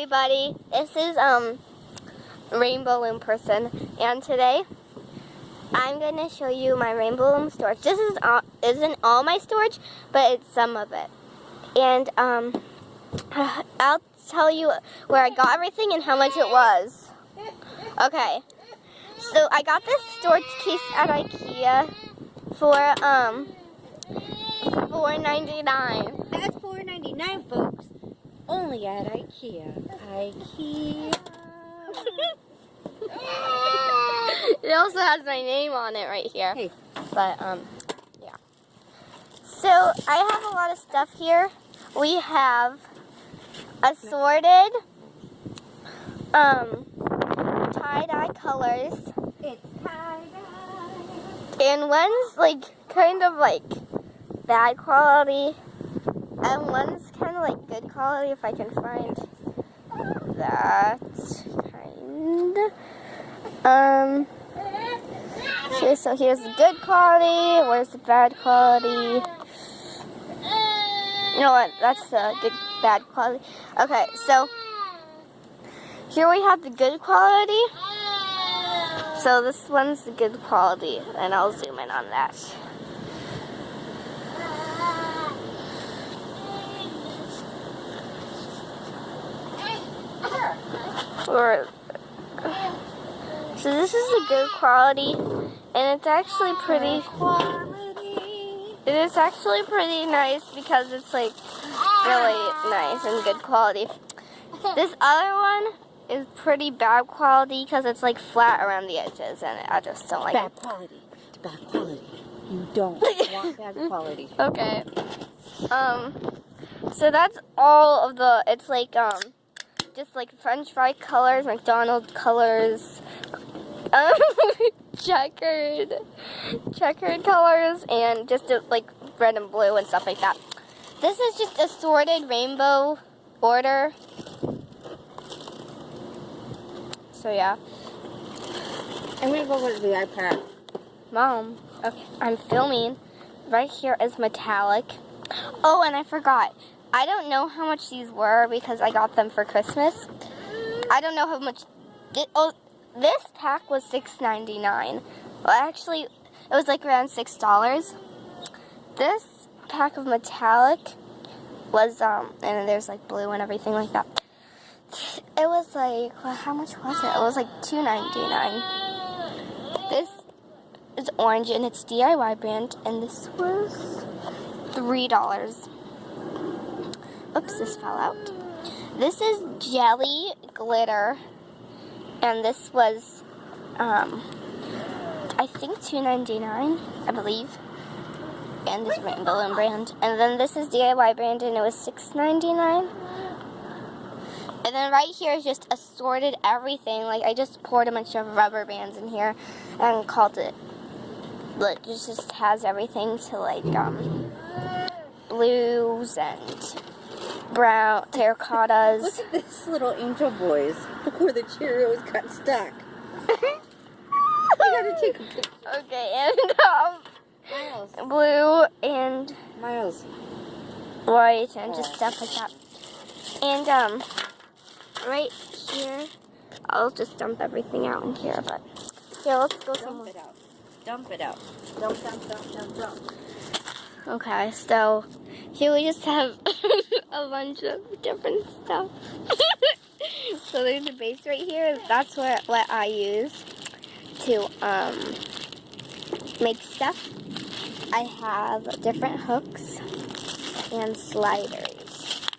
everybody, this is Rainbow Loom person, and today I'm gonna show you my Rainbow Loom storage. This isn't all my storage, but it's some of it. And I'll tell you where I got everything and how much it was. Okay, so I got this storage case at IKEA for $4.99. That's $4.99, folks. Only at IKEA. IKEA. It also has my name on it right here. Hey. But yeah. So I have a lot of stuff here. We have assorted tie-dye colors. It's tie-dye. And one's like kind of like bad quality. And one's kind of like good quality, if I can find that kind. Okay, so here's the good quality. Where's the bad quality? You know what? That's the good, bad quality. Okay, so here we have the good quality. So this one's the good quality, and I'll zoom in on that. So this is the good quality, and it's actually pretty. It is actually pretty nice because it's like really nice and good quality. This other one is pretty bad quality because it's like flat around the edges, and I just don't like Bad it. quality. It's bad quality. You don't want bad quality. Okay. So that's all of the. It's like just like French fry colors, McDonald's colors, checkered colors, and just like red and blue and stuff like that. This is just assorted rainbow order. So yeah. I'm gonna go with the iPad. Mom, okay, I'm filming. Right here is metallic. Oh, and I forgot. I don't know how much these were because I got them for Christmas. I don't know how much. This pack was $6.99. Well, actually, it was like around $6. This pack of metallic was and there's like blue and everything like that. It was like, well, how much was it? It was like $2.99. This is orange and it's DIY brand, and this was $3. Oops, this fell out. This is jelly glitter, and this was, I think $2.99, I believe. And this Rainbow Loom brand. And then this is DIY brand, and it was $6.99. And then right here is just assorted everything. Like, I just poured a bunch of rubber bands in here and called it, look, it just has everything to like, blues and brown terracottas. Look at this little angel boys. Look where the Cheerios got stuck. I gotta take a picture. Okay, and Miles. blue and Miles. white and just stuff like that. And right here, I'll just dump everything out in here. But here, let's go Dump it out. Dump it out. Dump, dump, dump, dump, dump. Okay, so here we just have a bunch of different stuff. So there's a base right here. That's what I use to make stuff. I have different hooks and sliders.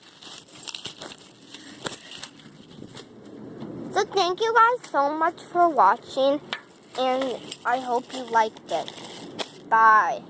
So thank you guys so much for watching, and I hope you liked it. Bye.